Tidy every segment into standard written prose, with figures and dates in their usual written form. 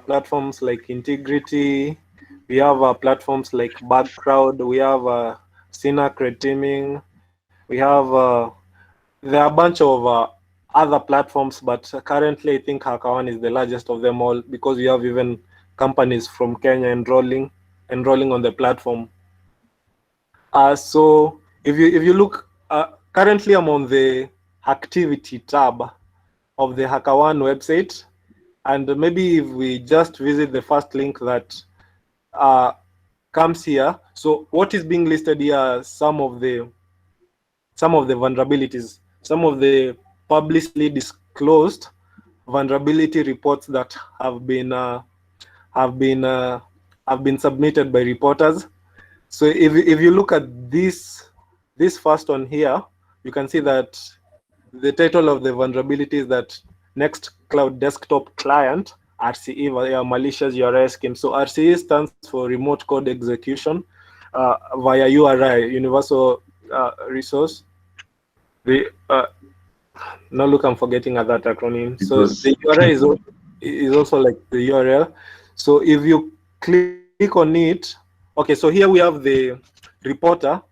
platforms like Integrity. We have platforms like Backcrowd. We have Synac Red Teaming. We have there are a bunch of other platforms, but currently I think HackerOne is the largest of them all because we have even companies from Kenya enrolling on the platform. So if you look, currently I'm on the activity tab of the HackerOne website, and maybe if we just visit the first link that comes here. So what is being listed here are some of the vulnerabilities, some of the publicly disclosed vulnerability reports that have been submitted by reporters. So if you look at this first one here, you can see that the title of the vulnerability is that Next Cloud Desktop Client RCE via malicious URI scheme. So RCE stands for Remote Code Execution via URI, Universal Resource. Now look, I'm forgetting that acronym. So the URI is also like the URL. So if you click on it, okay, so here we have the reporter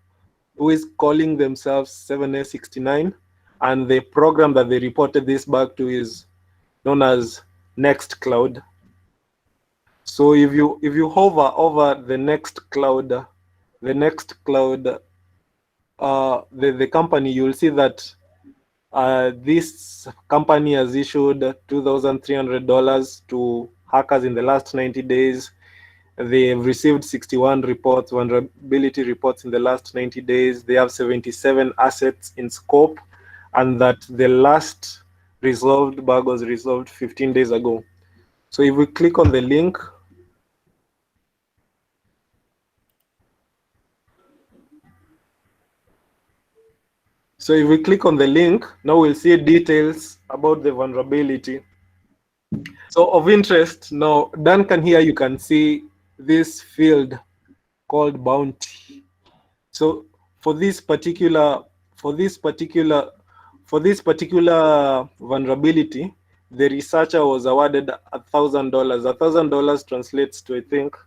who is calling themselves 7S69, and the program that they reported this back to is known as Nextcloud. So if you hover over the Nextcloud, the company, you'll see that this company has issued $2,300 to hackers in the last 90 days. They've received 61 reports, vulnerability reports in the last 90 days. They have 77 assets in scope, and that the last resolved bug was resolved 15 days ago. So if we click on the link, now we'll see details about the vulnerability. So of interest, now Duncan, here you can see this field called bounty. So for this particular vulnerability, the researcher was awarded $1,000. $1,000 translates to, I think,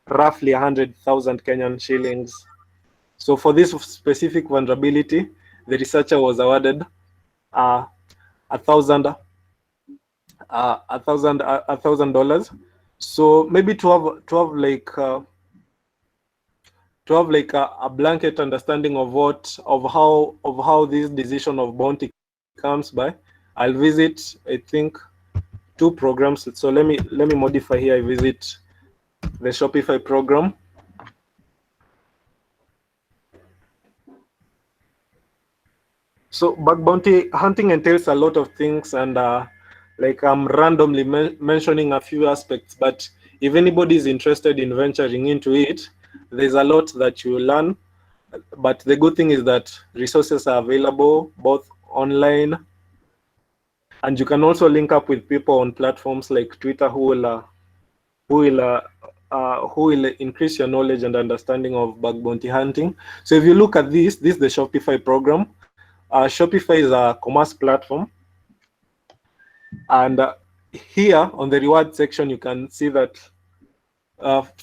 roughly 100,000 Kenyan shillings. So for this specific vulnerability, the researcher was awarded $1,000. So maybe to have like a blanket understanding of how this decision of bounty comes by, I'll visit, I think, 2 programs. So let me modify here. I visit the Shopify program. So bug bounty hunting entails a lot of things, and like I'm randomly mentioning a few aspects, but if anybody is interested in venturing into it, there's a lot that you learn. But the good thing is that resources are available both online, and you can also link up with people on platforms like Twitter who will increase your knowledge and understanding of bug bounty hunting. So if you look at this is the Shopify program. Shopify is a commerce platform, and here on the reward section you can see that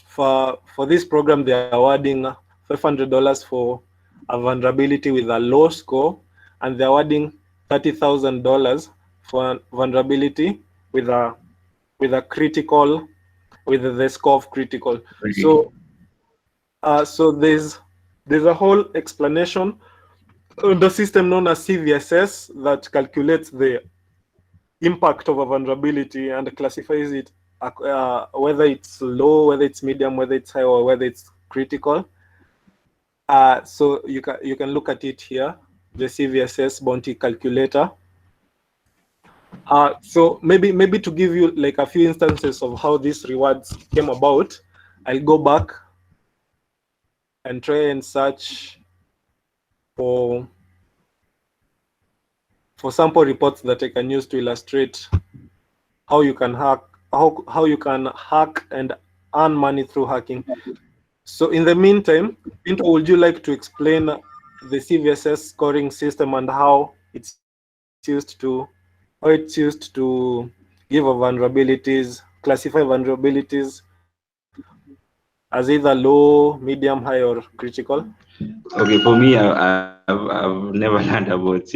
for this program they are awarding $500 for a vulnerability with a low score, and they're awarding $30,000 for a vulnerability with the score of critical. So so there's a whole explanation on the system known as Cvss that calculates the impact of a vulnerability and classifies it whether it's low, whether it's medium, whether it's high, or whether it's critical. So you can look at it here, the Cvss bounty calculator. So maybe to give you like a few instances of how these rewards came about, I'll go back and try and search for sample reports that I can use to illustrate how you can hack, how you can hack and earn money through hacking. So in the meantime, Pinto, would you like to explain the Cvss scoring system and how it's used to give vulnerabilities classify vulnerabilities as either low, medium, high, or critical? Okay, for me, I've never learned about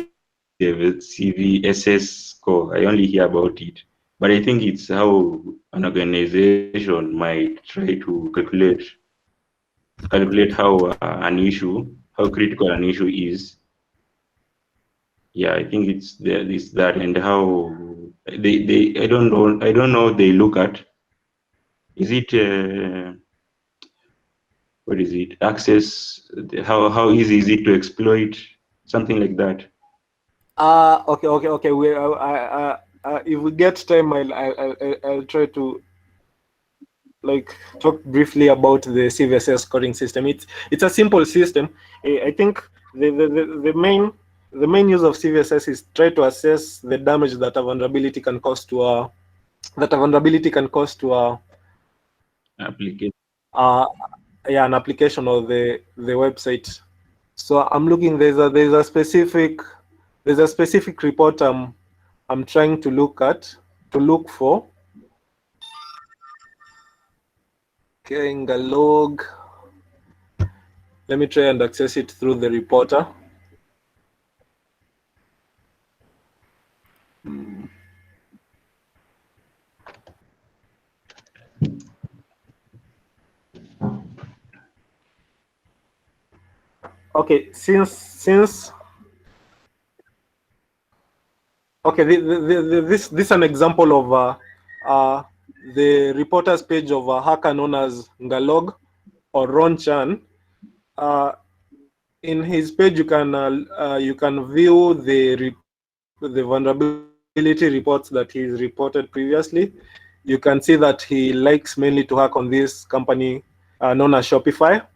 CVSS score. I only hear about it, but I think it's how an organization might try to calculate how how critical an issue is. Yeah, I think it's this that and how they I don't know they look at. Is it what is it? Access? How easy is it to exploit? Something like that. Okay. If we get time, I'll try to like talk briefly about the CVSS scoring system. It's a simple system. I think the main use of CVSS is try to assess the damage that a vulnerability can cause to a Application. uh yeah, an application or the website. So I'm looking. There's a specific report I'm trying to look for. Okay, in the log. Let me try and access it through the reporter. Okay, since okay, this is an example of the reporter's page of a hacker known as Ngalog or Ron Chan. In his page, you can view the vulnerability reports that he's reported previously. You can see that he likes mainly to hack on this company known as Shopify.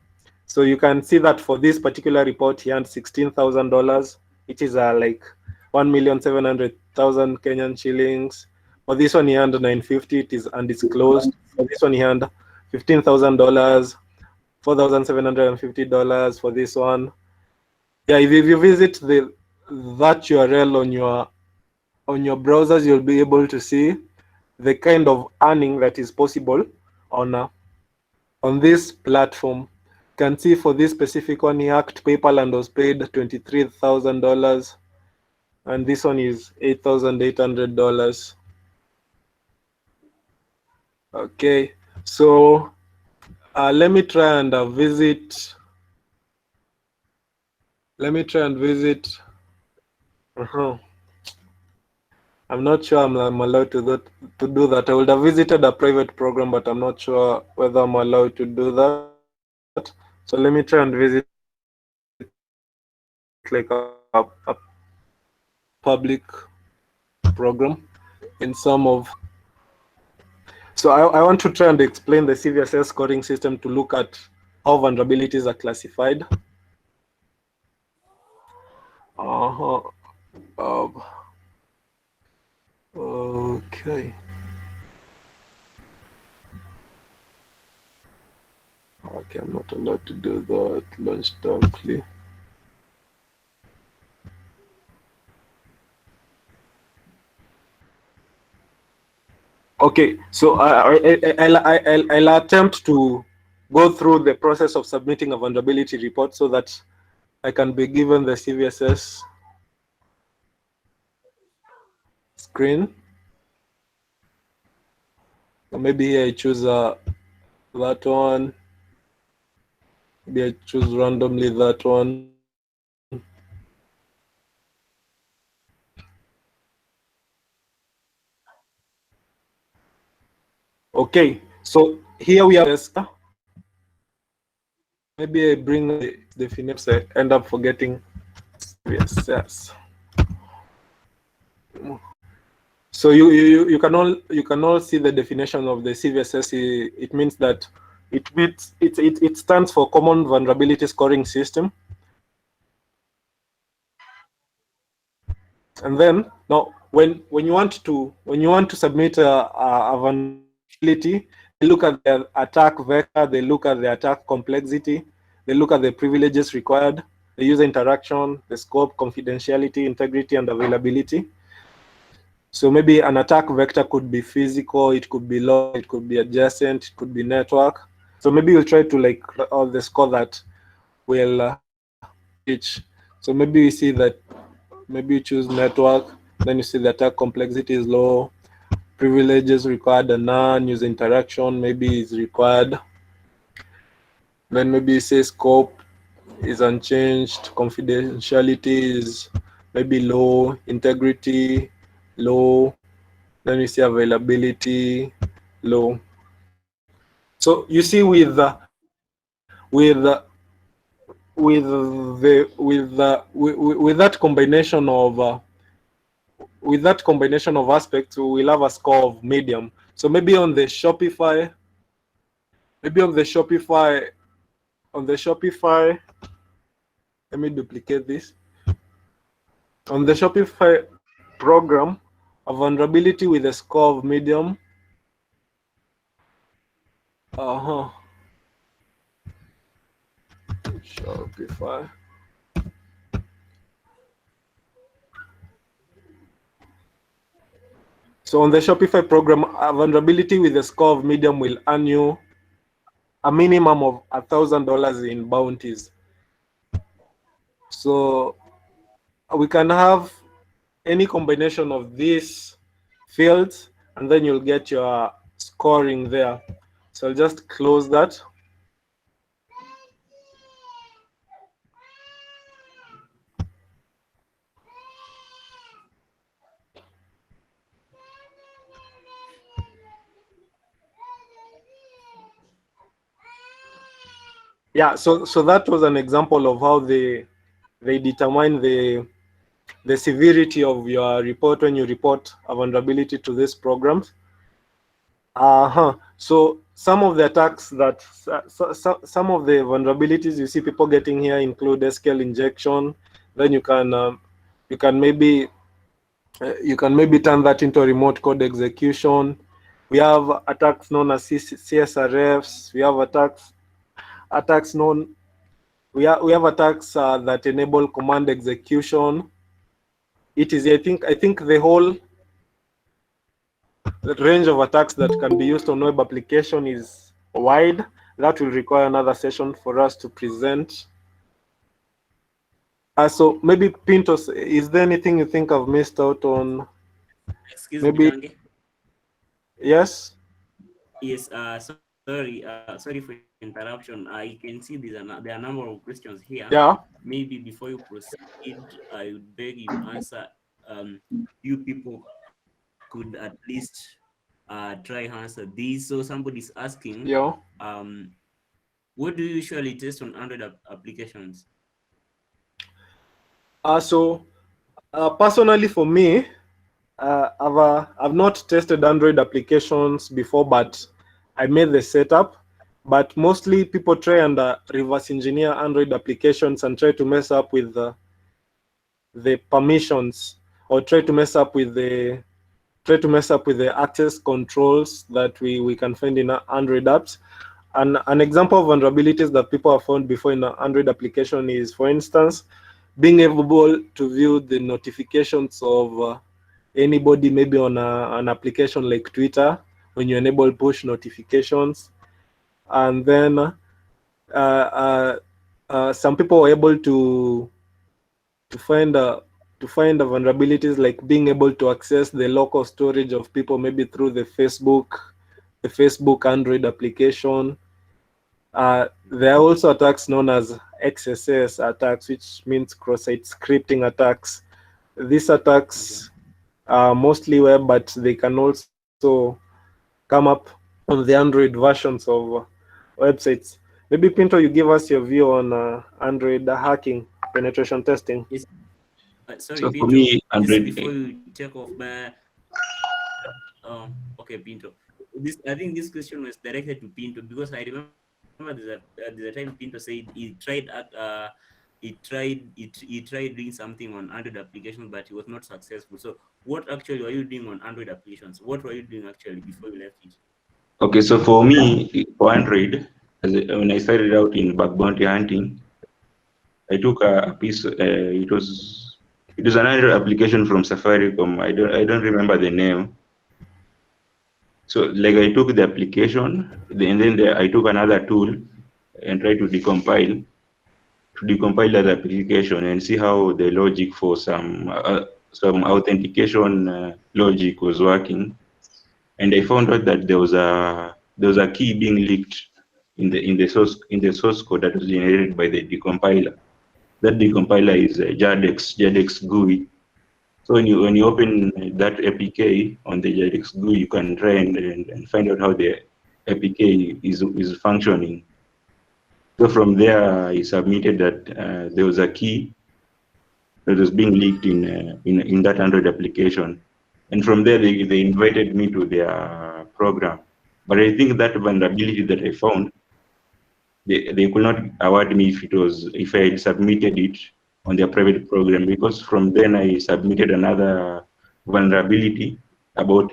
So you can see that for this particular report, he earned $16,000. It is like 1,700,000 Kenyan shillings. For this one, he earned 950. It is undisclosed. For this one, he earned $15,000, $4,750 for this one. Yeah, if you visit that URL on your browsers, you'll be able to see the kind of earning that is possible on this platform. You can see for this specific one, he hacked PayPal and was paid $23,000, and this one is $8,800. Okay, so let me try and visit. Let me try and visit. I'm not sure I'm allowed to do that. I would have visited a private program, but I'm not sure whether I'm allowed to do that. So let me try and visit like a public program in some of. So I want to try and explain the CVSS scoring system to look at how vulnerabilities are classified. Okay. Okay, I'm not allowed to do that. Launch directly. Okay, so I'll attempt to go through the process of submitting a vulnerability report so that I can be given the CVSS screen. So maybe I choose that one. Maybe I choose randomly that one. Okay, so here we have maybe I bring the definition. I end up forgetting CVSS. So you can all see the definition of the CVSS. It means that it stands for Common Vulnerability Scoring System. And then now when you want to submit a vulnerability, they look at the attack vector, they look at the attack complexity, they look at the privileges required, the user interaction, the scope, confidentiality, integrity, and availability. So maybe an attack vector could be physical, it could be local, it could be adjacent, it could be network. So maybe you'll try to like all the score that will reach. So maybe you see that maybe you choose network, then you see the attack complexity is low, privileges required are none, user interaction maybe is required. Then maybe you say scope is unchanged, confidentiality is maybe low, integrity low, then you see availability low. So you see with that combination of aspects, we will have a score of medium. So maybe on the Shopify, let me duplicate this. On the Shopify program, a vulnerability with a score of medium. Shopify. So on the Shopify program, a vulnerability with a score of medium will earn you a minimum of $1,000 in bounties. So we can have any combination of these fields, and then you'll get your scoring there. So I'll just close that. Yeah, so that was an example of how they determine the severity of your report when you report a vulnerability to these programs. So some of the attacks that some of the vulnerabilities you see people getting here include SQL injection. Then you can maybe turn that into a remote code execution. We have attacks known as CSRFs. We have attacks known. We have attacks that enable command execution. It is, I think the whole range of attacks that can be used on web application is wide. That will require another session for us to present. So maybe Pintos, is there anything you think I've missed out on? Excuse me, Maybe Tange. yes. Yes, sorry for interruption. I can see there are a number of questions here. Yeah. Maybe before you proceed, I would beg you answer. You people could at least try answer these. So somebody's asking, Yeah. what do you usually test on Android applications? So personally for me, I've not tested Android applications before, but I made the setup. But mostly people try and reverse engineer Android applications and try to mess up with the permissions, or try to mess up with the access controls that we can find in Android apps. And an example of vulnerabilities that people have found before in an Android application is, for instance, being able to view the notifications of anybody, maybe on an application like Twitter, when you enable push notifications. And then some people were able to find vulnerabilities like being able to access the local storage of people, maybe through the Facebook Android application. There are also attacks known as XSS attacks, which means cross-site scripting attacks. These attacks are mostly web, but they can also come up on the Android versions of websites. Maybe Pinto, you give us your view on Android hacking penetration testing. Yes. Sorry, So for Pinto. me, Just Android, before you take off, okay, Pinto. I think this question was directed to Pinto because I remember there's a time Pinto said he tried doing something on Android applications, but he was not successful. So what actually were you doing on Android applications? What were you doing actually before you left it? okay, so for me, for Android, when I started out in bug bounty hunting, I took a piece. It was another application from Safaricom. I don't remember the name. So like I took the application, and then I took another tool and tried to decompile that application and see how the logic for some authentication logic was working. And I found out that there was a key being leaked in the source code that was generated by the decompiler. That decompiler is JADEX GUI. So when you open that APK on the JADEX GUI, you can try and find out how the APK is functioning. So from there, I submitted that there was a key that was being leaked in that Android application, and from there they invited me to their program. But I think that vulnerability that I found, they could not award me if I had submitted it on their private program, because from then I submitted another vulnerability about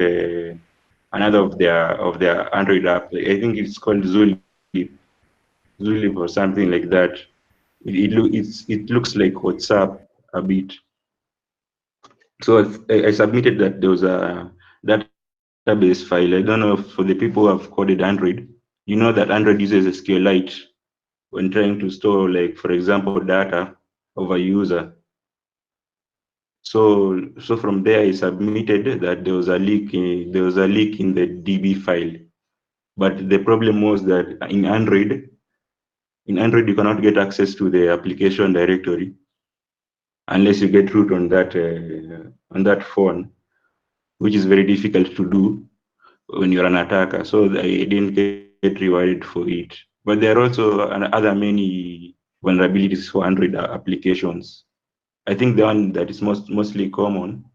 another of their Android app. I think it's called Zulip or something like that. It looks like WhatsApp a bit. So I submitted that there was a database file. I don't know if for the people who have coded Android, you know that Android uses SQLite when trying to store, like, for example, data of a user. So from there I submitted that there was a leak in the DB file. But the problem was that in Android you cannot get access to the application directory unless you get root on that phone, which is very difficult to do when you're an attacker. So I didn't get rewarded for it. But there are also other many vulnerabilities for Android applications. I think the one that is mostly common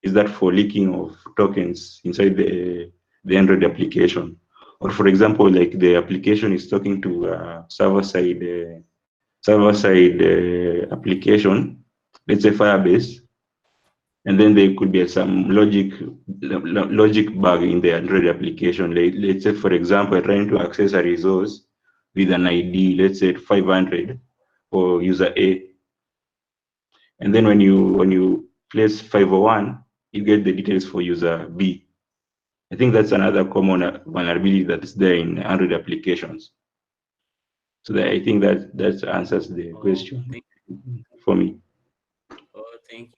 is that for leaking of tokens inside the Android application. Or for example, like the application is talking to server-side application, let's say Firebase, and then there could be some logic bug in the Android application. Let's say, for example, trying to access a resource with an ID, let's say 500 for user A, and then when you place 501, you get the details for user B. I think that's another common vulnerability that is there in Android applications. So I think that answers the question for me. Oh, thank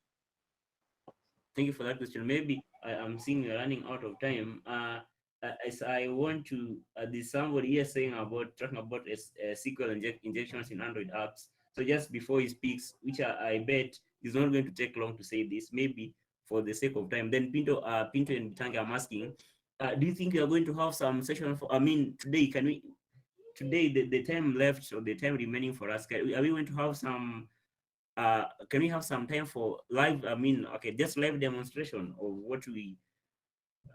you for that question. Maybe I'm seeing you're running out of time. As I want to, there's somebody here saying talking about SQL injections in Android apps. So just before he speaks, which I bet is not going to take long to say this, maybe for the sake of time. Then Pinto and Tangi, I'm asking, do you think you are going to have some session for? I mean, today the time left or the time remaining for us? Are we going to have some? Can we have some time for live? I mean, okay, just live demonstration of what we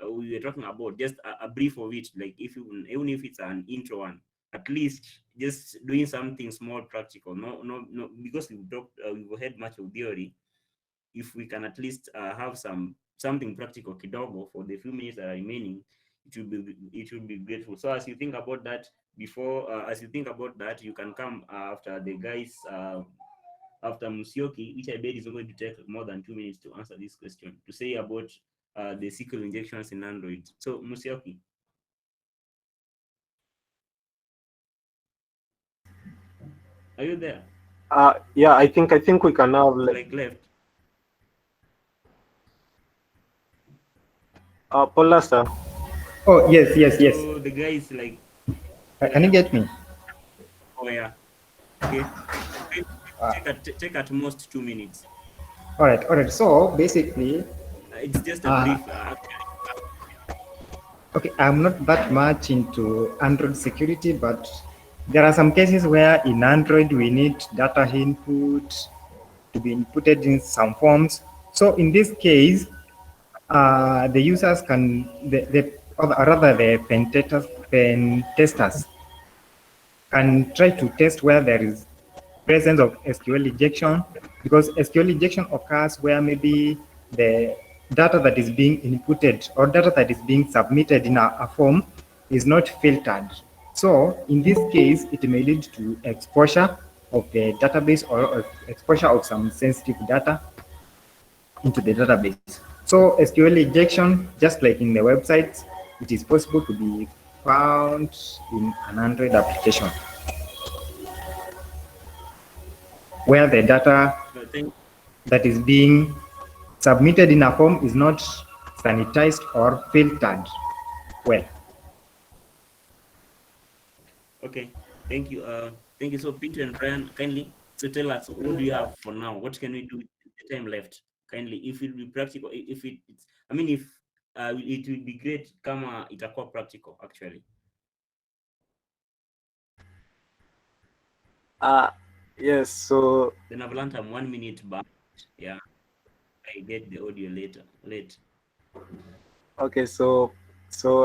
were talking about. Just a brief of it, like even if it's an intro one, at least just doing something small, practical. No, because we've heard much of theory. If we can at least have something practical, kidogo, for the few minutes that are remaining, it will be grateful. So as you think about that, you can come after the guys. After Musyoki, which I bet is not going to take more than 2 minutes to answer this question, to say about the SQL injections in Android. So Musyoki. Are you there? Yeah, I think we can now like left. Paula, sir. Oh, yes. So the guy is like. Can you get me? Oh yeah. Okay. Take at most 2 minutes. All right. So basically, it's just a brief. Okay, I'm not that much into Android security, but there are some cases where in Android we need data input to be inputted in some forms. So in this case, the users can, or rather the pen testers can try to test where there is presence of SQL injection, because SQL injection occurs where maybe the data that is being inputted or data that is being submitted in a form is not filtered. So in this case, it may lead to exposure. of the database or exposure of some sensitive data into the database. So SQL injection, just like in the websites, it is possible to be found in an Android application where the data Thank that is being submitted in a form is not sanitized or filtered well. Okay, thank you. Thank you. So Peter and Brian, kindly, so tell us, what do you have for now? What can we do with the time left? Kindly, if it will be practical, if it's, I mean, if it will be great, kama itakuwa practical actually. Yes, so Then I've learned I'm 1 minute back. Yeah, I get the audio later. Late. okay, so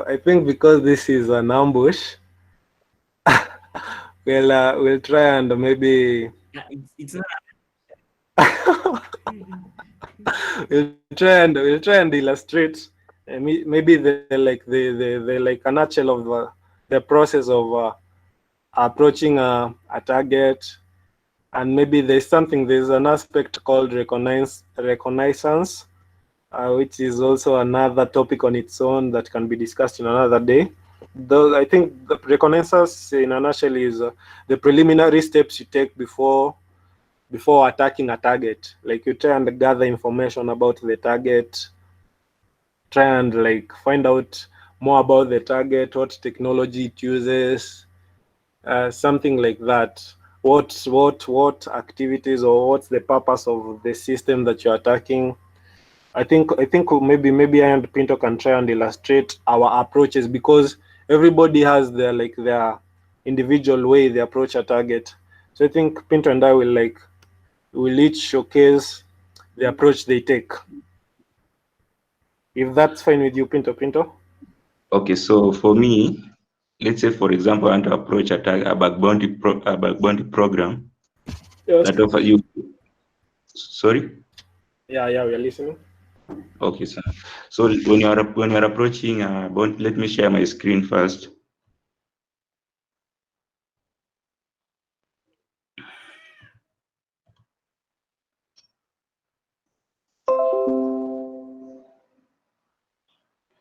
I think because this is an ambush, we'll try and maybe Yeah, it's not. we'll try and illustrate maybe the like a nutshell of the process of approaching a target, and maybe there's an aspect called reconnaissance, which is also another topic on its own that can be discussed in another day. Though I think the reconnaissance in a nutshell is the preliminary steps you take before attacking a target. Like you try and gather information about the target, try and like find out more about the target, what technology it uses, something like that. What activities, or what's the purpose of the system that you're attacking. I think maybe I and Pinto can try and illustrate our approaches, because everybody has their individual way they approach a target. So I think Pinto and I will each showcase the approach they take. If that's fine with you, Pinto. Okay, so for me, let's say, for example, I want to approach a bug bounty program Yes. that offer you. Sorry. Yeah, we are listening. Okay, sir. So when you're approaching let me share my screen first.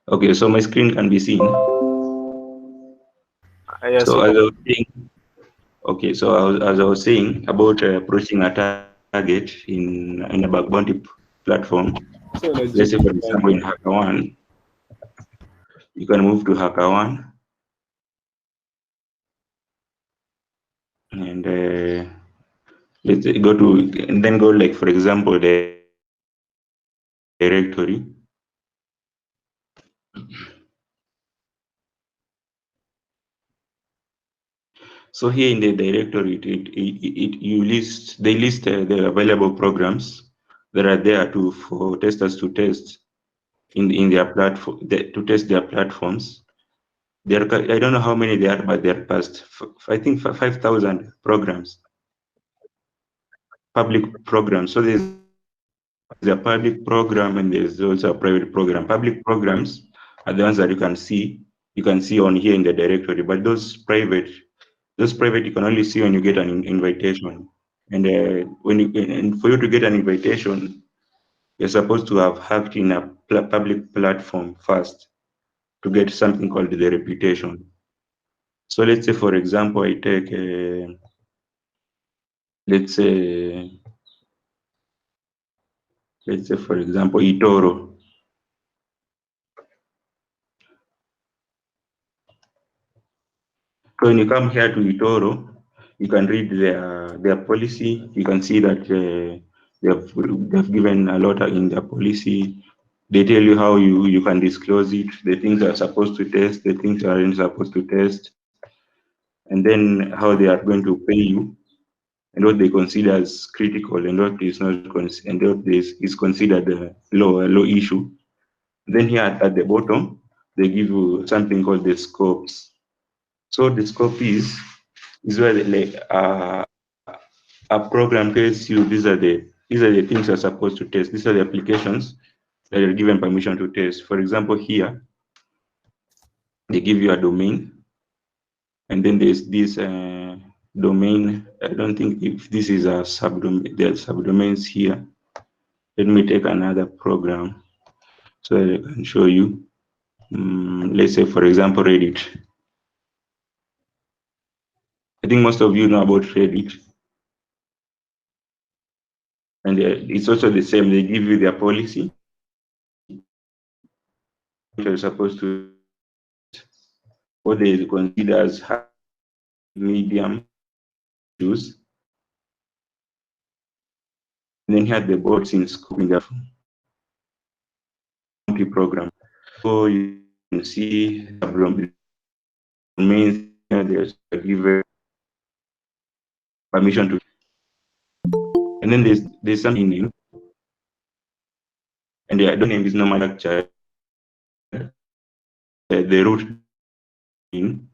Okay, so my screen can be seen. Yes, So as I was saying, okay, so as I was saying about approaching a target in a bug bounty platform. Let's say, for example, in HackerOne, you can move to HackerOne, and let's say go to, and then go, like, for example, directory. So here in the directory, they list the available programs that are there for testers to test in their platform, to test their platforms. I don't know how many there are, but there are past, I think, 5,000 programs, public programs. So there's a public program and there's also a private program. Public programs are the ones that you can see on here in the directory, but those private you can only see when you get an invitation. And and for you to get an invitation, you're supposed to have hacked in a public platform first to get something called the reputation. So let's say, for example, I take let's say for example, eToro. So when you come here to eToro, you can read their policy. You can see that they've given a lot in their policy. They tell you how you can disclose it, the things that are supposed to test, the things that aren't supposed to test, and then how they are going to pay you, and what they consider as critical, and what is not, and what is considered a low issue. Then here at the bottom, they give you something called the scopes. So the scope is where a program tells you these are the things you're supposed to test. These are the applications that you're given permission to test. For example, here they give you a domain, and then there's this domain I don't think if this is a subdomain, there are subdomains here. Let me take another program so that I can show you. Let's say, for example, Reddit. I think most of you know about Reddit. And it's also the same. They give you their policy. You're supposed to what they consider as high, medium issues. And then here the bots in scope in the program. So you can see subdomains there's given permission to, and then there's something name, and the name is normally structured, the root name,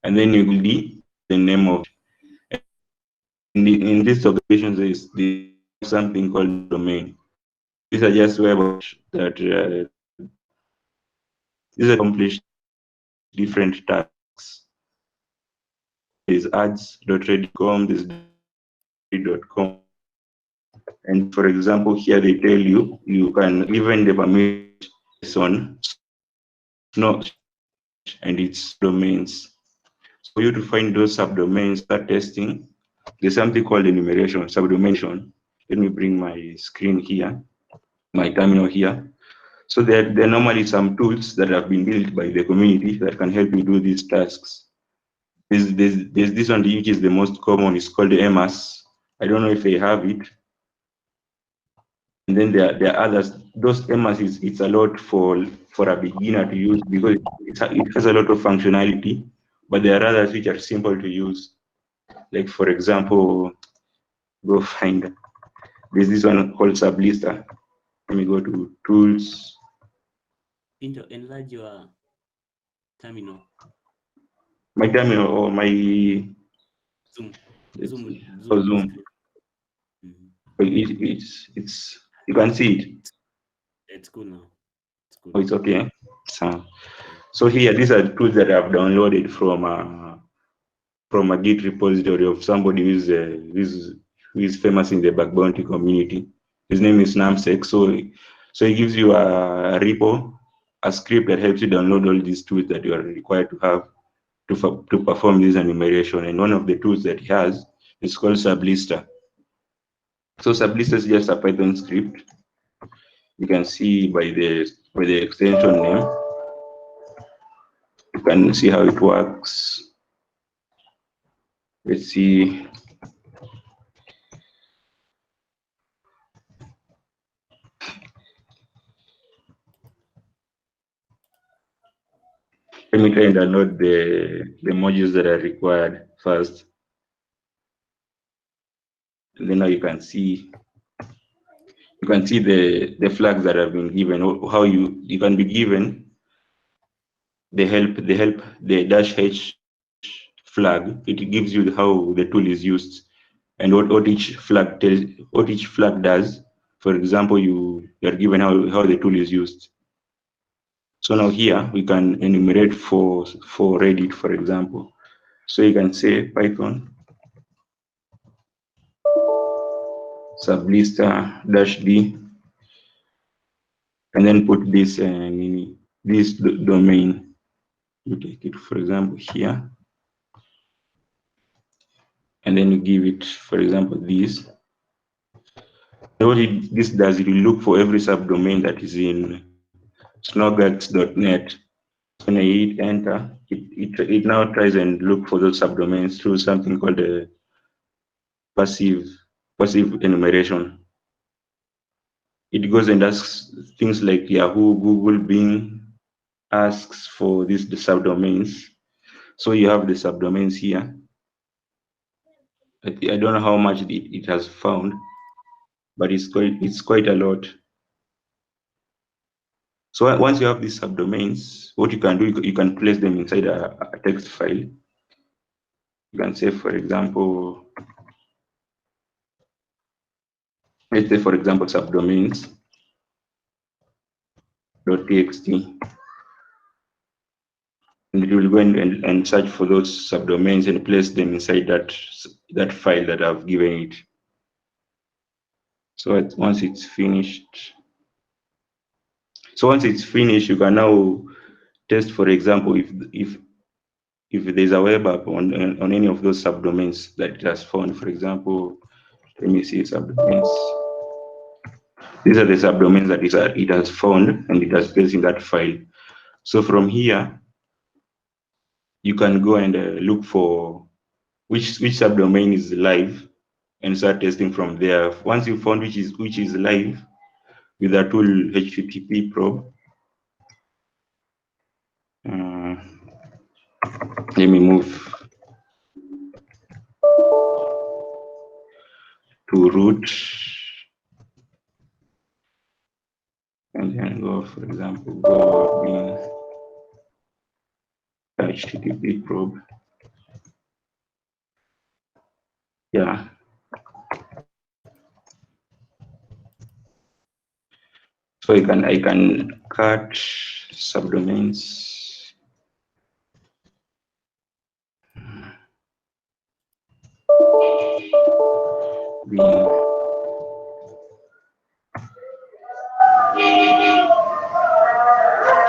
and then you will be the name of. In these organizations, there's something called domain. These are just web that these accomplish different tasks. There's ads.reddit.com, there's .com. And for example, here they tell you can even the permission on not and its domains. So for you to find those subdomains, start testing. There's something called enumeration, subdomain. Let me bring my screen here, my terminal here. So there are normally some tools that have been built by the community that can help you do these tasks. There's this one which is the most common. It's called the MS. I don't know if they have it. And then there are others. Those MS it's a lot for a beginner to use because it has a lot of functionality. But there are others which are simple to use. Like for example, go find. There's this one called Sublister. Let me go to tools. Enlarge your terminal. My terminal or my Zoom. Zoom. It's you can see it. It's cool now. It's cool. Oh, it's okay. So here these are tools that I've downloaded from a Git repository of somebody who is famous in the bug bounty community. His name is Namsek. So he gives you a repo, a script that helps you download all these tools that you are required to have to perform this enumeration. And one of the tools that he has is called Sublister. So Sublister is just a Python script. You can see by the extension name. You can see how it works. Let's see. Let me try and download the modules that are required first. And then now you can see the flags that have been given, or how you can be given the -h flag. It gives you how the tool is used and what each flag does. For example, you are given how the tool is used. So now here we can enumerate for Reddit, for example. So you can say Python sublister -d and then put this domain. You take it, for example, here, and then you give it, for example, this. What this does, it will look for every subdomain that is in snowguards.net. When I hit enter, it now tries and look for those subdomains through something called a passive enumeration. It goes and asks things like Yahoo, Google, Bing, asks for the subdomains. So you have the subdomains here. I don't know how much it has found, but it's quite a lot. So once you have these subdomains, what you can do, you can place them inside a text file. You can say, for example, let's say, for example, subdomains.txt. and it will go and search for those subdomains and place them inside that file that I've given it. So once it's finished, you can now test, for example, if there's a web app on any of those subdomains that it has found. For example, let me see subdomains. These are the subdomains that it has found and it has placed in that file. So from here, you can go and look for which subdomain is live and start testing from there. Once you found which is live with a tool HTTP probe, let me move to root and then go, for example, go in HTTP probe. Yeah. So I can cut subdomains.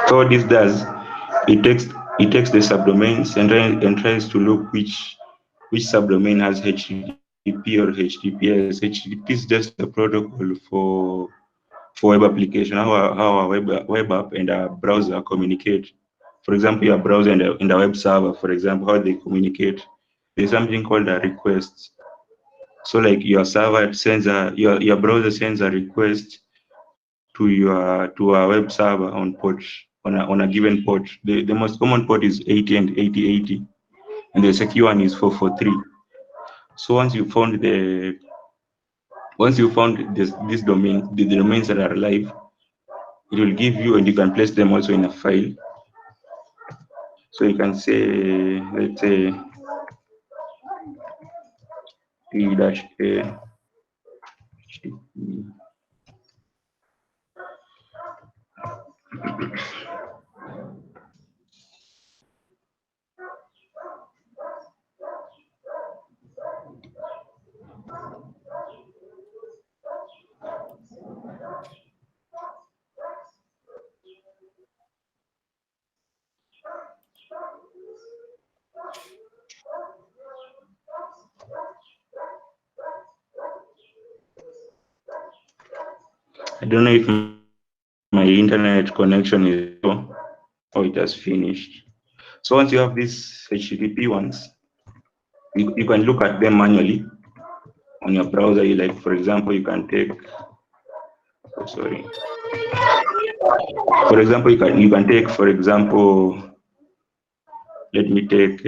So what this does, it takes the subdomains and tries to look which subdomain has HTTP or HTTPS. HTTP is just a protocol for web application, how a web app and a browser communicate. For example, your browser and a web server, for example, how they communicate. There's something called a request. So like your server sends your browser sends a request to a web server on a given port. The most common port is 80 and 8080, and the secure one is 443. So once you found this domain, the domains that are live, it will give you, and you can place them also in a file. So you can say, let's say p-a I don't know if my internet connection is slow or it has finished. So once you have these HTTP ones, you can look at them manually on your browser. Like, for example, you can take, for example, you can take, for example, let me take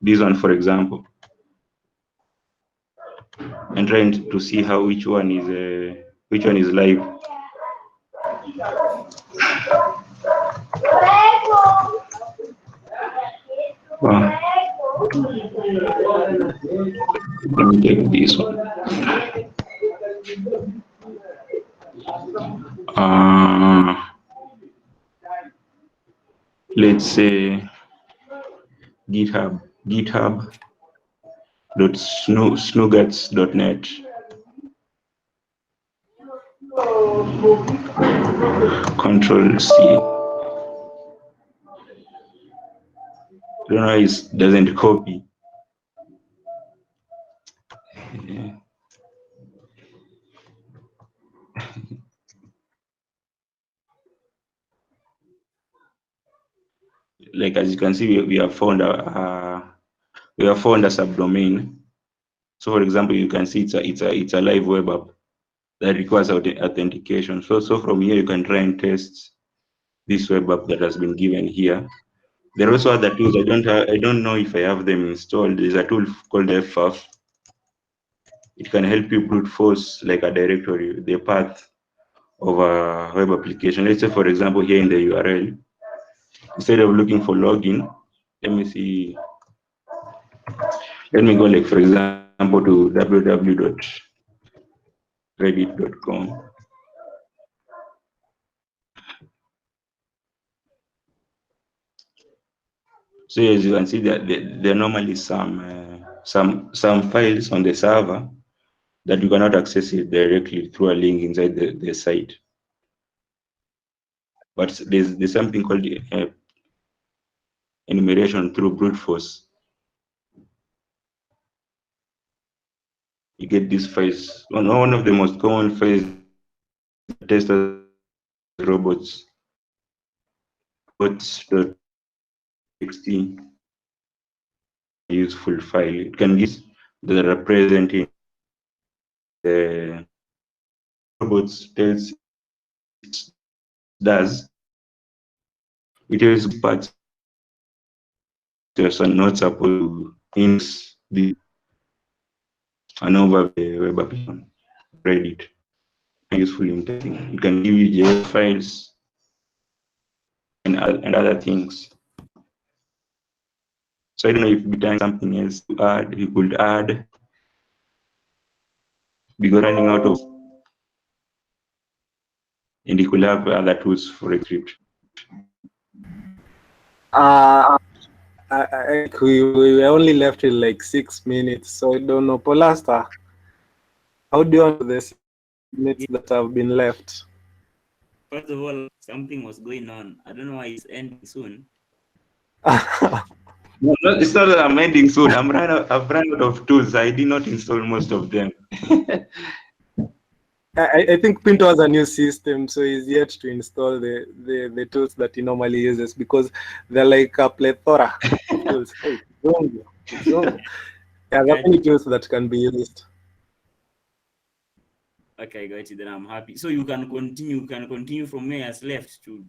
this one, for example, and trying to see how which one is live. Let me take this one. Let's say github.snuggets.net. Control C. I don't know, it doesn't copy. Yeah. Like, as you can see, we have found a subdomain. So, for example, you can see it's a live web app that requires authentication. So from here you can try and test this web app that has been given here. There are also other tools. I don't know if I have them installed. There's a tool called FF. It can help you brute force like a directory, the path of a web application. Let's say, for example, here in the URL, instead of looking for login, let me see. Let me go, like, for example, to www.reddit.com. So as you can see, that there are normally some files on the server that you cannot access it directly through a link inside the site. But there's something called enumeration through brute force. You get these files. One of the most common files testers robots.txt useful file. It can give the representing the robots tells it does. It is parts are not supposed to index the an over the web application. Reddit. Useful in testing. It can give you JS files and other things. So I don't know if we time something else to add, you could add, because running out of, and you could have other tools for a script. We were only left with like 6 minutes, so I don't know. Polasta, how do you want the minutes that have been left? First of all, something was going on. I don't know why it's ending soon. No, it's not that I'm ending soon. I've run out of tools. I did not install most of them. I think Pinto has a new system, so he's yet to install the tools that he normally uses, because they're like a plethora of tools. Hey, it's wrong. Yeah, there are many tools that can be used. Okay, got you. Then I'm happy. So you can continue. You can continue from where it's left to.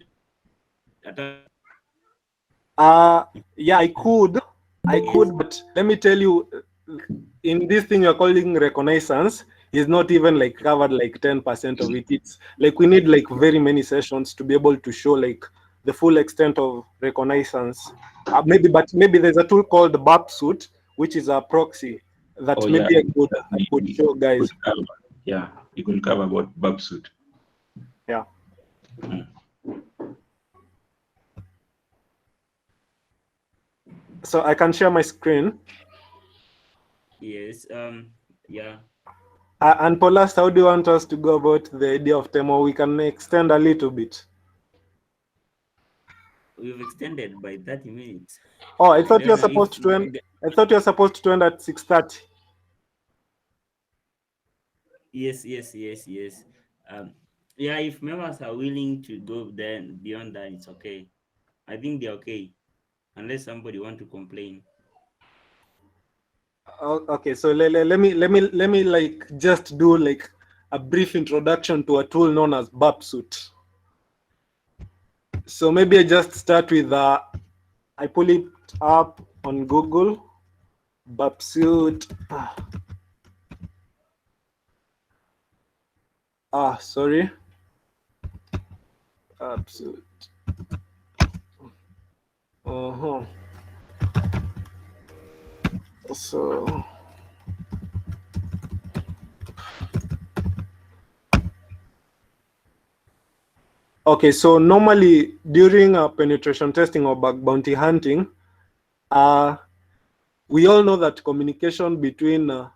Yeah, I could, but let me tell you, in this thing you're calling reconnaissance, is not even like covered like 10% of it. It's like we need like very many sessions to be able to show like the full extent of reconnaissance. Maybe there's a tool called Bapsuit, which is a proxy that I could show guys. Yeah, you can cover about Bapsuit. Yeah. So I can share my screen. Yes. Yeah. And Paulus, how do you want us to go about the idea of demo? We can extend a little bit. We've extended by 30 minutes. Oh, I thought you were supposed to end. I thought you were supposed to end at 6:30. Yes. Yeah, if members are willing to go then beyond that, it's okay. I think they're okay, unless somebody want to complain. Okay, so let me like just do like a brief introduction to a tool known as Bapsuit. So maybe I just start with I pull it up on Google. Bapsuit. Sorry. Bapsuit. So okay, so normally during penetration testing or bug bounty hunting, we all know that communication between a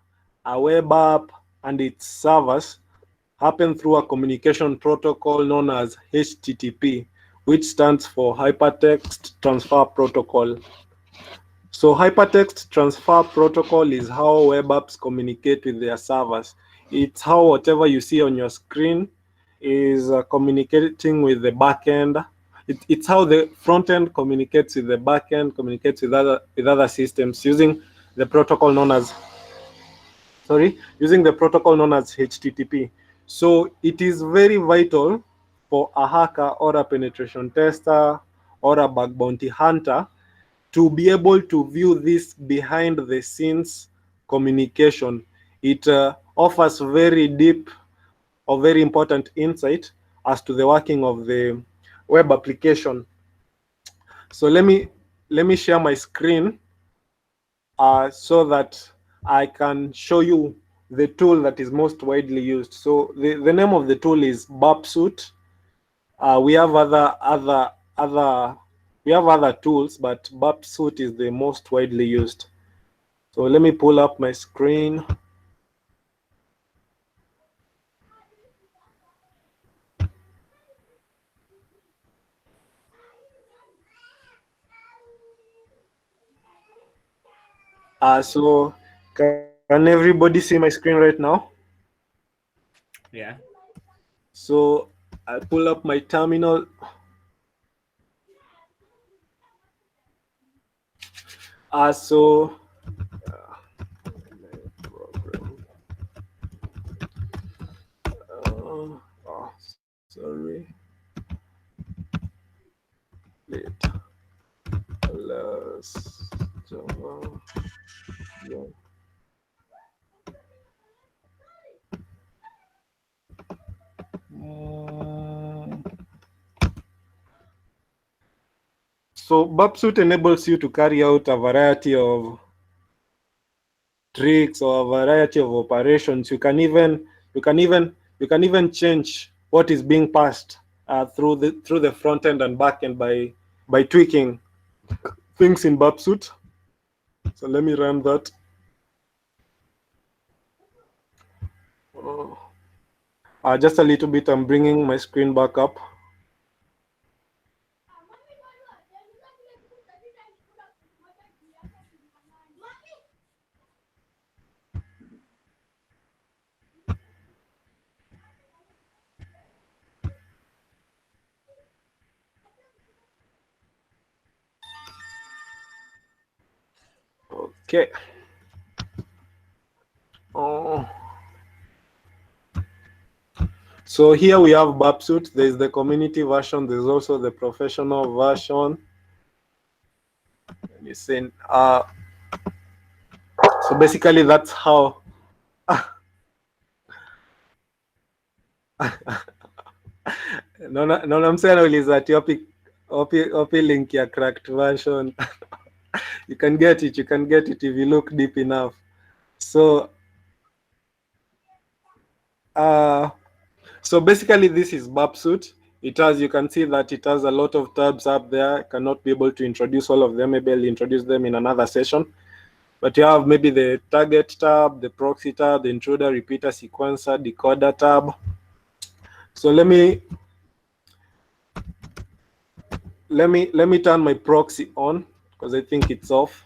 web app and its servers happen through a communication protocol known as HTTP, which stands for Hypertext Transfer Protocol. So Hypertext Transfer Protocol is how web apps communicate with their servers. It's how whatever you see on your screen is communicating with the backend. It's how the front end communicates with the backend, communicates with other systems using the protocol known as HTTP. So it is very vital for a hacker or a penetration tester or a bug bounty hunter to be able to view this behind the scenes communication. It offers very deep or very important insight as to the working of the web application. So let me share my screen so that I can show you the tool that is most widely used. So the name of the tool is Bapsuit. We have other we have other tools, but Bapsuit is the most widely used. So let me pull up my screen. So can everybody see my screen right now? Yeah. So I pull up my terminal. So sorry. Wait. Plus Java. Yeah. So Bapsuit enables you to carry out a variety of tricks or a variety of operations. You can even change what is being passed through the front end and back end by tweaking things in Bapsuit. So let me run that. Just a little bit. I'm bringing my screen back up. Okay. So here we have Bapsuit. There's the community version. There's also the professional version. Listen. So basically, that's how. No, I'm saying is that OP link your cracked version. You can get it. You can get it if you look deep enough. So, so basically, this is Bapsuit. It has, you can see that it has a lot of tabs up there. I cannot be able to introduce all of them. Maybe I'll introduce them in another session. But you have maybe the target tab, the proxy tab, the intruder, repeater, sequencer, decoder tab. So let me turn my proxy on because I think it's off.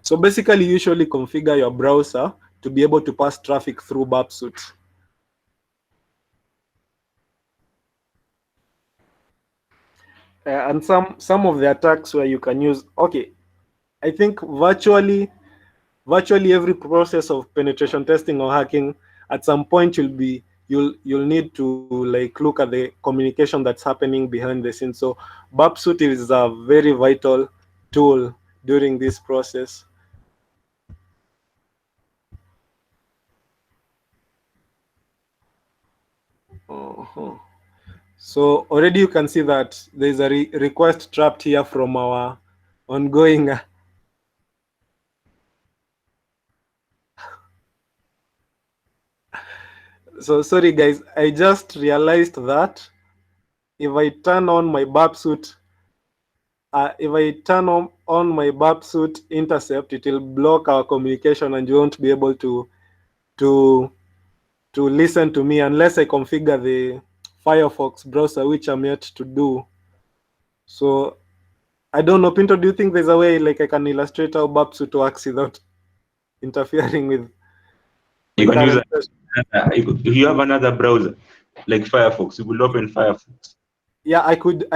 So basically, you usually configure your browser to be able to pass traffic through Bapsuit. And some of the attacks where you can use, okay, I think virtually every process of penetration testing or hacking, at some point you'll need to like look at the communication that's happening behind the scenes. So Bapsuit is a very vital tool during this process. So already you can see that there's a request trapped here from our ongoing. So sorry guys, I just realized that if I turn on my Bapsuit, my Bapsuit intercept, it will block our communication and you won't be able to listen to me unless I configure the Firefox browser, which I'm yet to do. So I don't know, Pinto, do you think there's a way like I can illustrate how Bapsuit works without interfering with You my can use current session? if you have another browser like Firefox, you will open Firefox. Yeah, I could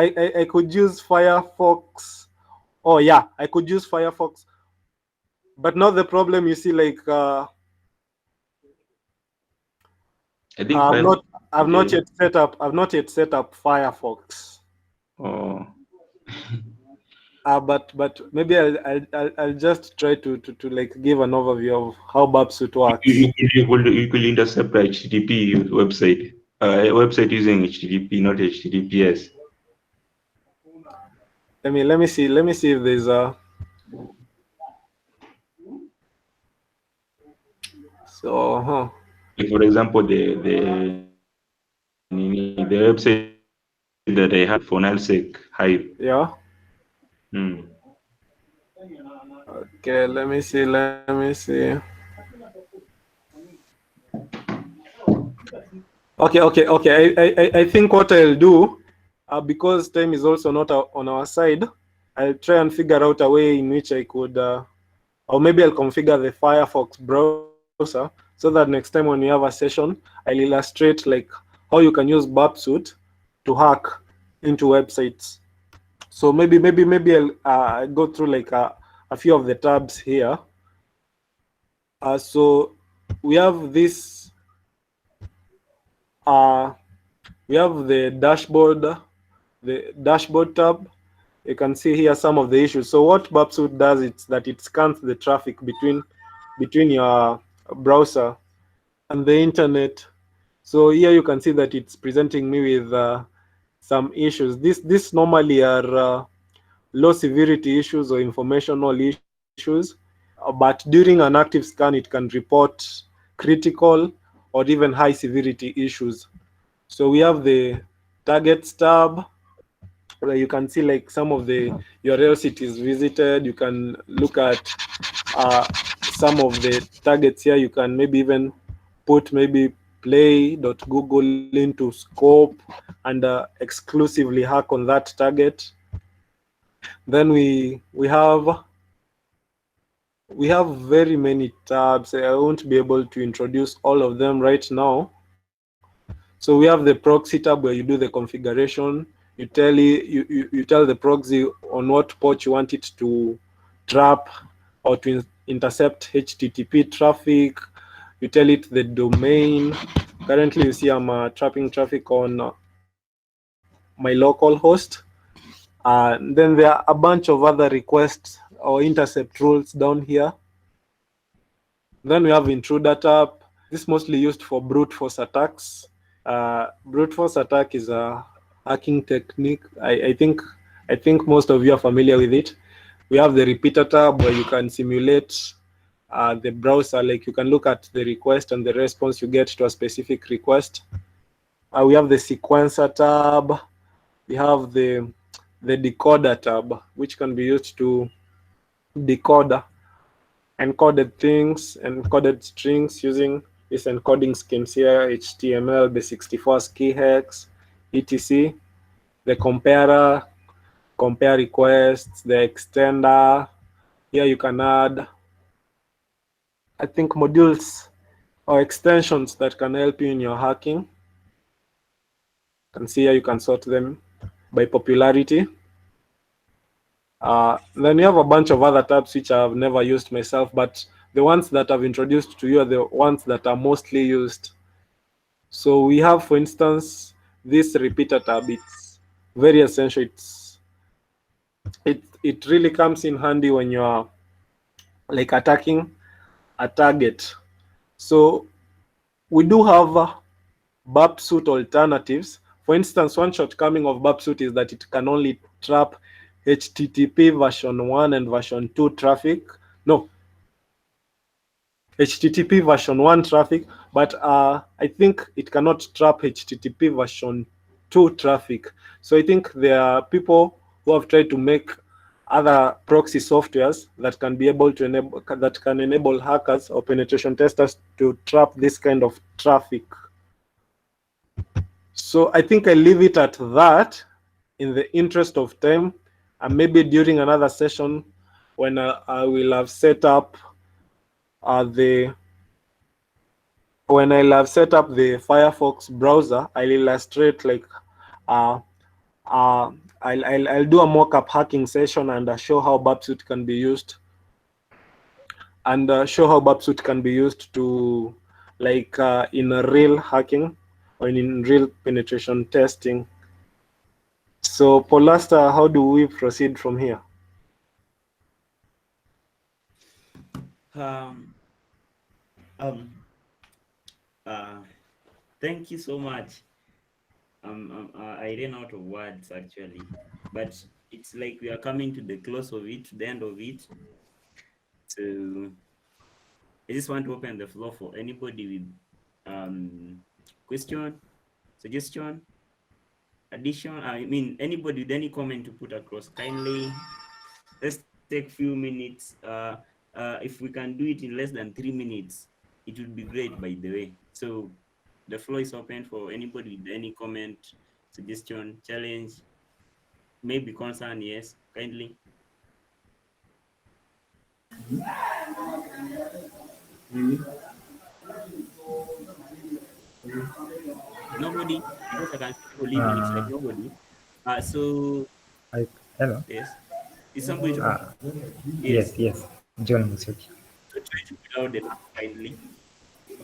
use Firefox. Oh yeah, I could use Firefox. But now the problem, you see, like I think Firefox. I've not yet set up Firefox. Oh. But maybe I'll just try to like give an overview of how Bapsuit works. You could intercept a HTTP website. A website using HTTP, not HTTPS. Let me see if there's a. So Like for example, the website that I have for nullsec hype. Yeah. Hmm. Okay, let me see. Okay. I think what I'll do, because time is also not on our side, I'll try and figure out a way in which I could, or maybe I'll configure the Firefox browser so that next time when we have a session, I'll illustrate like how you can use Burpsuit to hack into websites. So maybe I'll go through like a few of the tabs here. So we have this. We have the dashboard tab. You can see here some of the issues. So what Burpsuit does is that it scans the traffic between your browser and the internet. So here you can see that it's presenting me with some issues. This normally are low severity issues or informational issues, but during an active scan it can report critical or even high severity issues. So we have the targets tab where you can see like some of the URLs it is visited. You can look at some of the targets here. You can maybe even put maybe play.google into scope and exclusively hack on that target. Then we have very many tabs. I won't be able to introduce all of them right now. So we have the proxy tab where you do the configuration. You tell the proxy on what port you want it to trap or to intercept HTTP traffic. You tell it the domain. Currently, you see I'm trapping traffic on my local host. Then there are a bunch of other requests or intercept rules down here. Then we have Intruder Tab. This is mostly used for brute force attacks. Brute force attack is a hacking technique. I think most of you are familiar with it. We have the repeater tab where you can simulate the browser, like you can look at the request and the response you get to a specific request. We have the sequencer tab. We have the decoder tab, which can be used to decode encoded things, encoded strings using these encoding schemes here, HTML, the 64 ski hex, etc. The comparer, compare requests, the extender. Here you can add, I think, modules or extensions that can help you in your hacking. You can see here you can sort them by popularity. Then you have a bunch of other tabs which I've never used myself, but the ones that I've introduced to you are the ones that are mostly used. So we have, for instance, this repeater tab. It's very essential. It really comes in handy when you're like attacking a target. So we do have Burpsuit alternatives. For instance, one shortcoming of Burpsuit is that it can only trap HTTP version 1 and version 2 traffic. No, HTTP version 1 traffic, but I think it cannot trap HTTP version 2 traffic. So I think there are people who have tried to make other proxy softwares that can be able to enable hackers or penetration testers to trap this kind of traffic. So I think I leave it at that in the interest of time, and maybe during another session when I will have set up the Firefox browser, I'll illustrate like uh, I'll do a mock-up hacking session and show how Burpsuit can be used, and show how Burpsuit can be used to like in a real hacking or in real penetration testing. So Paulasta, how do we proceed from here? Um, um, Thank you so much. I ran out of words actually, but it's like we are coming to the close of it, to the end of it. So I just want to open the floor for anybody with question, suggestion, anybody with any comment to put across, kindly let's take few minutes. If we can do it in less than 3 minutes, it would be great, by the way. So the floor is open for anybody with any comment, suggestion, challenge, maybe concern. Yes, kindly. Nobody, because I can see people leaving. It's like nobody. So Hello. yes, is somebody talking? Uh, Yes. yes, John Musioki. So try to put out the line kindly.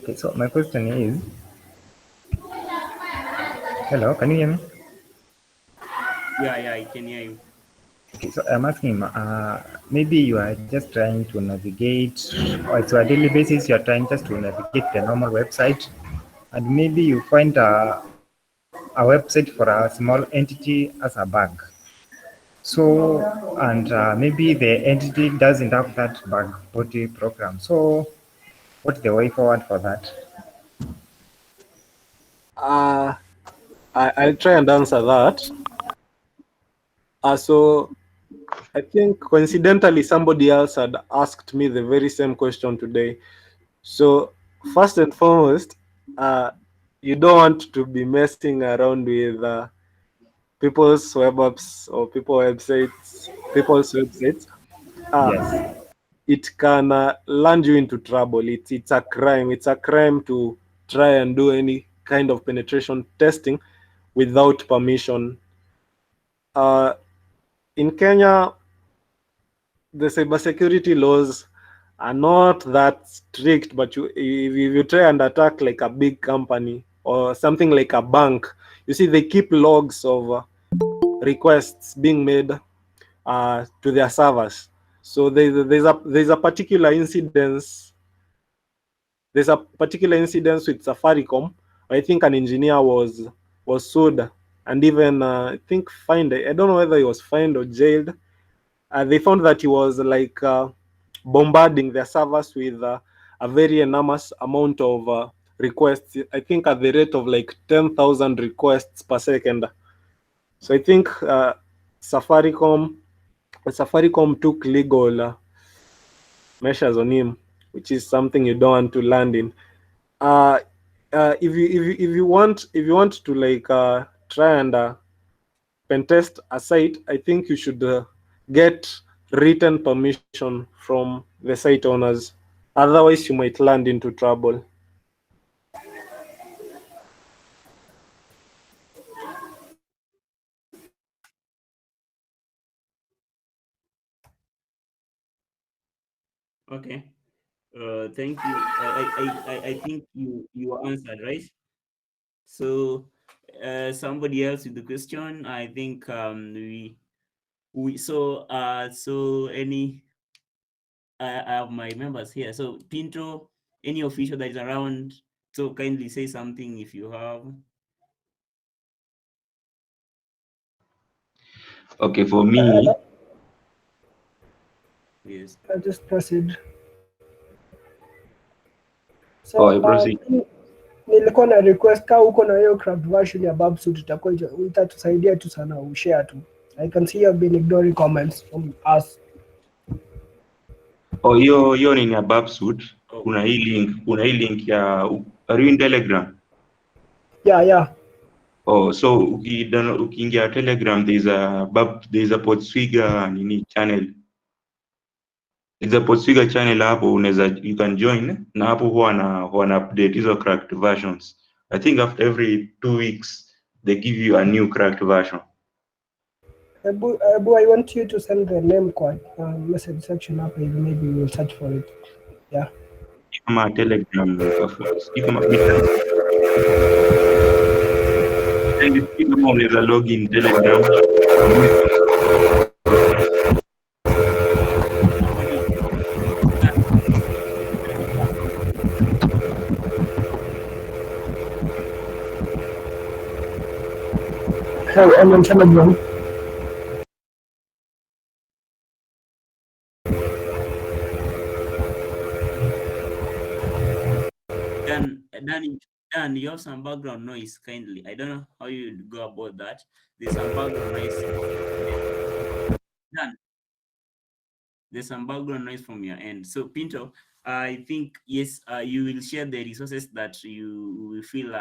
Okay, so my question is, hello, can you hear me? Yeah, I can hear you. Okay, so I'm asking, maybe you are just trying to navigate, or it's a daily basis, you are trying just to navigate the normal website, and maybe you find a website for a small entity as a bug. So, and maybe the entity doesn't have that bug body program. So, what's the way forward for that? I'll try and answer that. So I think coincidentally somebody else had asked me the very same question today. So first and foremost, you don't want to be messing around with people's web apps or people's websites. Yes. It can land you into trouble. It's a crime. It's a crime to try and do any kind of penetration testing without permission. Uh, in Kenya, the cybersecurity laws are not that strict, but if you try and attack like a big company or something like a bank, you see they keep logs of requests being made to their servers. So there's a particular incidence. There's a particular incident with Safaricom. I think an engineer was sued and even I think fined. I don't know whether he was fined or jailed. They found that he was like bombarding their servers with a very enormous amount of requests. I think at the rate of like 10,000 requests per second. So I think Safaricom took legal measures on him, which is something you don't want to land in. If you want to like try and pen test a site, I think you should get written permission from the site owners. Otherwise, you might land into trouble. Okay. Thank you. I think you answered, right? So somebody else with the question. I think we so any I have my members here. So Pinto, any official that is around, so kindly say something if you have. Okay, for me, Yes. I'll just proceed. oh, So I proceed. nilikuwa na request ka uko na hiyo craft version ya Babsuit itatusaidia tu sana ushare tu. I can see you have been ignoring comments from us. Oh, hiyo ni ya Babsuit. Oh. Kuna hii link ya are you in Telegram? Yeah. Oh, so ukiingia Telegram there's a Podswiga nini channel. There's a Podswiga channel hapo you can join na hapo huwa wana update hizo cracked versions. I think after every 2 weeks they give you a new cracked version. Abu, I want you to send the name kwa message section hapa hivi, maybe we will search for it. Yeah. Kama Telegram kama unaweza login Telegram. Hey, I'm on Telegram. Done. Dan, you have some background noise, kindly. I don't know how you go about that. There's some background noise. Dan, there's some background noise from your end. So, Pinto, I think, yes, you will share the resources that you will feel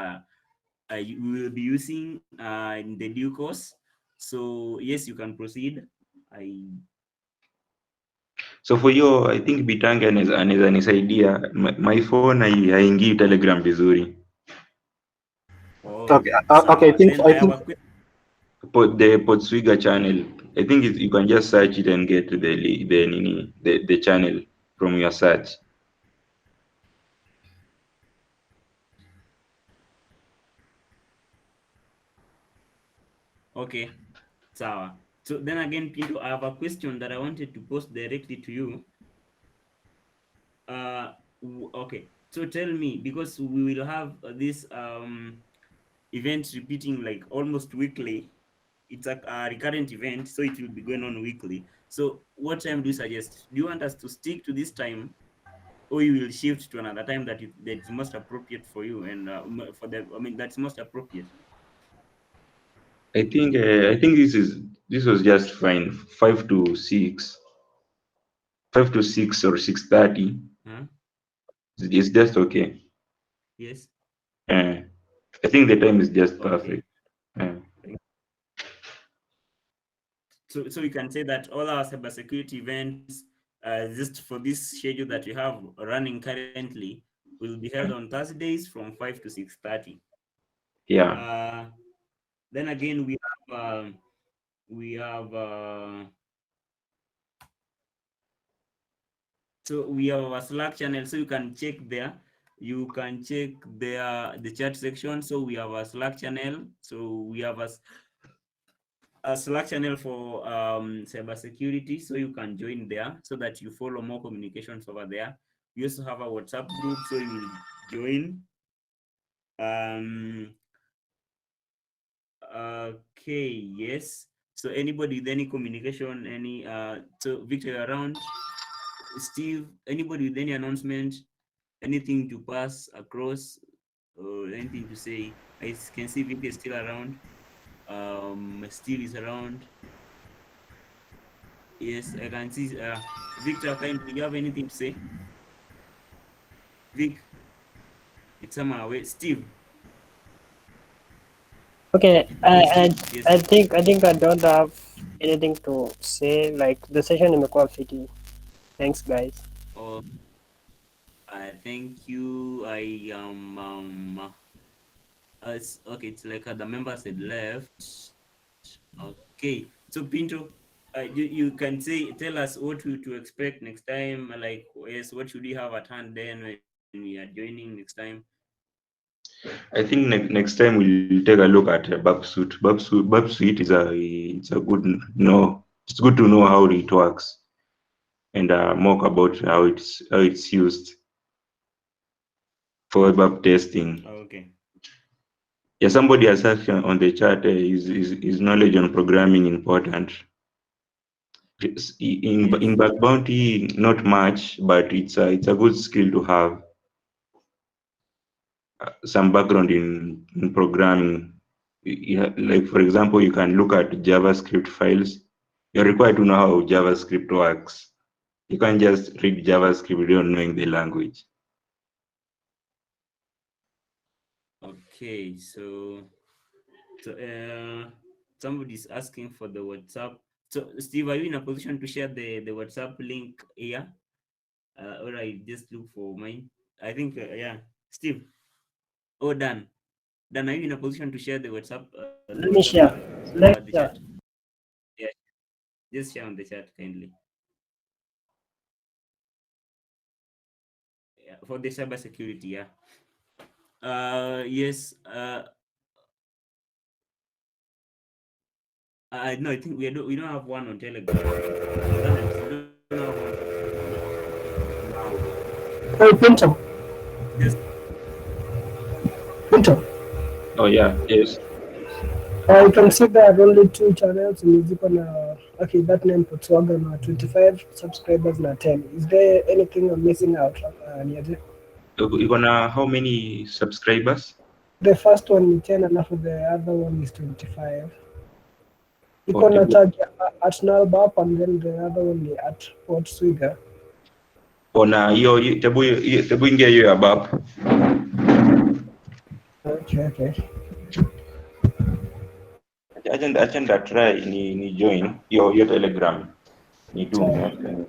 you will be using in the due course. So, yes, you can proceed. So for hiyo I think Bitange anaweza nisaidia. My phone haingii Telegram vizuri. Oh, Okay, okay. then I have a question. The Podswiga channel, I think you can just search it and get the channel from your search. Okay, so then again, Pinto, I have a question that I wanted to post directly to you. Okay, so tell me, because we will have this event repeating like almost weekly. It's a recurrent event, so it will be going on weekly. So what time do you suggest? Do you want us to stick to this time, or you will shift to another time that's most appropriate for you and that's most appropriate? I think this was just fine. 5 to 6 or 6:30. Huh? It's just okay. Yes. I think the time is just Okay. perfect. So we can say that all our cybersecurity events, just for this schedule that we have running currently, will be held on Thursdays from 5 to 6:30. Yeah. Then again, we have so we have our Slack channel, so you can check there. You can check there the chat section. So we have a Slack channel. So we have a Slack channel for cybersecurity, so you can join there so that you follow more communications over there. We also have a WhatsApp group, so you will join. Okay, yes. So anybody with any communication, so Victor, you're around. Steve, anybody with any announcement, anything to pass across, or anything to say? I can see Victor is still around. Steve is around. Yes, I can see. Victor, do you have anything to say? Vic, it's somehow away. Steve. Okay, Steve, yes. I think I don't have anything to say. Like the session imekuwa fiti. Thanks, guys. Oh, thank you. I it's okay. It's like the members had left. Okay, so Pinto, you can tell us what to expect next time. Like, yes, what should we have at hand then when we are joining next time? I think next time we'll take a look at Babsuit. Babsuit it's a good it's good to know how it works and more about how it's used for web testing. Okay. Yeah, somebody has asked on the chat, is knowledge on programming important? In bug bounty, not much, but it's a good skill to have. Some background in programming. Like for example, you can look at JavaScript files. You're required to know how JavaScript works. You can't just read JavaScript without knowing the language. Okay, so somebody's asking for the WhatsApp. So Steve, are you in a position to share the WhatsApp link here? Or I just look for mine. I think yeah, Steve. Oh, Dan, are you in a position to share the WhatsApp? Let me share. The chat. Yeah, just share on the chat kindly. Yeah, for the cybersecurity. Yeah. Yes. No, I think we don't have one on Telegram. We don't have one. Hey, Pinto. Yes. Pinto. Oh yeah, yes. You can see there are only 2 channels. Okay, that name puts 25 subscribers na 10. Is there anything I'm missing out? You're gonna how many subscribers? The first one is 10 alafu the other one is 25. Iko Okay. na charge at Nalbap and then the other one at Port Swiga. Ona hiyo tebu ingia hiyo ya BAP. Okay. Acha nda try ni join hiyo Telegram. Ni tume.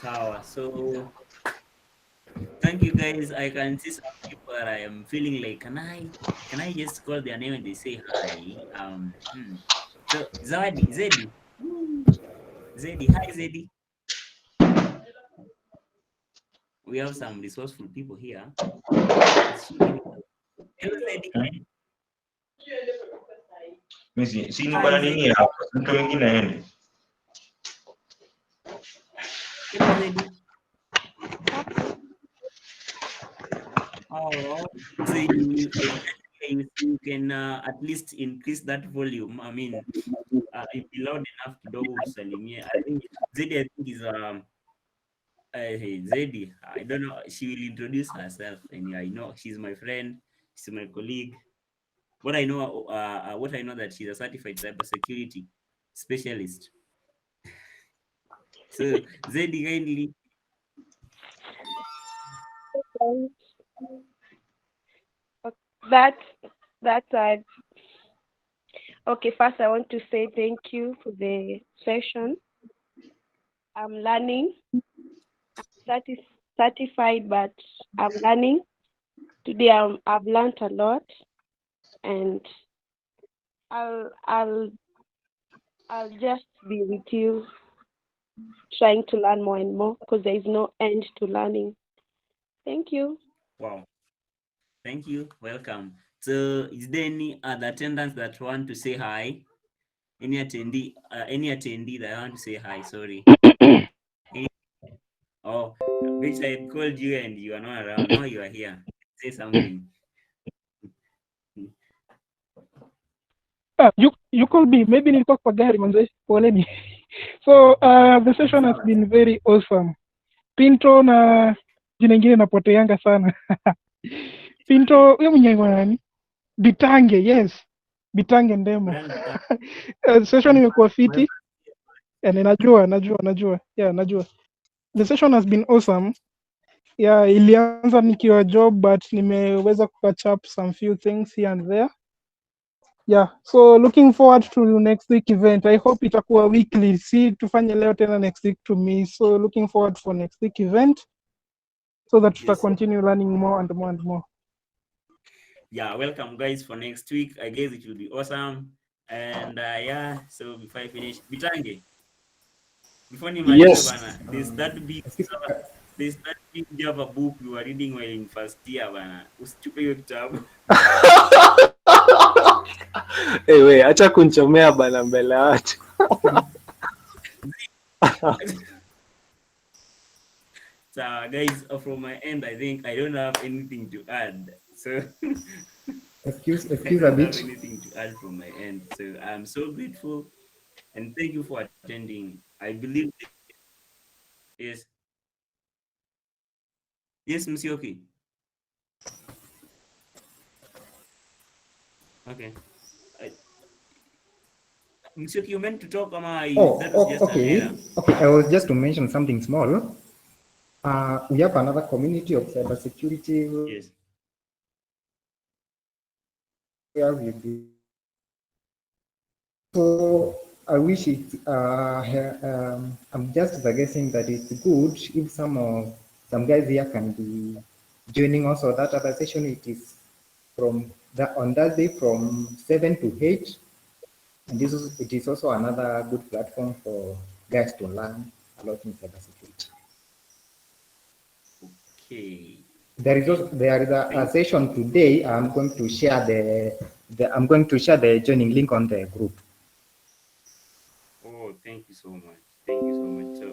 Sawa. So thank you guys. I can see some people I am feeling like can I just call their name and they say hi. So Zawadi, Zedi. Zedi, hi Zedi. We have some resourceful people here. Hello Zedi. Mimi sina bana nini hapa. Mtu mwingine aende. Hello Zedi. Oh, so you can at least increase that volume. I mean, if you're loud enough kidogo usalimie. I think Zedi is Zedi. I don't know. She will introduce herself, and I know she's my friend. She's my colleague. What I know that she's a certified cybersecurity specialist. So Zedi, kindly. That's okay. First, I want to say thank you for the session. I'm learning. I'm certified, but I'm learning. Today, I've learned a lot, and I'll just be with you, trying to learn more and more because there is no end to learning. Thank you. Wow. Thank you. Welcome. So, is there any other attendants that want to say hi? Any attendee that want to say hi? Sorry. Oh, which I called you and you are not around. Now you are here. Say something. You called me. Maybe nilikuwa kwa gari manze. Poleni. So the session has been very awesome. Pinto na jina ingine napoteanga sana. Pinto huyo mwenye nani? Bitange, yes. Bitange Ndemo. Session imekuwa fiti. And najua. Yeah, najua. The session has been awesome. Yeah, ilianza nikiwa job but nimeweza catch up some few things here and there. Yeah, so looking forward to next week event. I hope itakuwa weekly. Si tufanye leo tena next week to me. So looking forward for next week event so that we continue learning more and more and more. Yeah, welcome guys for next week. I guess it will be awesome. And yeah, so before I finish, Bitange. Before Yes. there's that big Java book you were reading while in first year bana. Usichupe hiyo kitabu. We, acha kunchomea bana mbele ya watu. So guys, from my end, I think I don't have anything to add. So Excuse I a don't bit. have anything to add from my end. So I'm so grateful and thank you for attending. I believe yes. Yes, Msioki. Okay. Msioki, you meant to talk that was just okay. an error. Okay, I was just to mention something small. We have another community of cybersecurity. Yes. Where we do. So I wish it. I'm just suggesting that it's good if some guys here can be joining also that other session. It is on that day from 7 to 8, and it is also another good platform for guys to learn a lot in cybersecurity. Okay. There is a session today. I'm going to share the joining link on the group. Oh, thank you so much. Thank you so much. So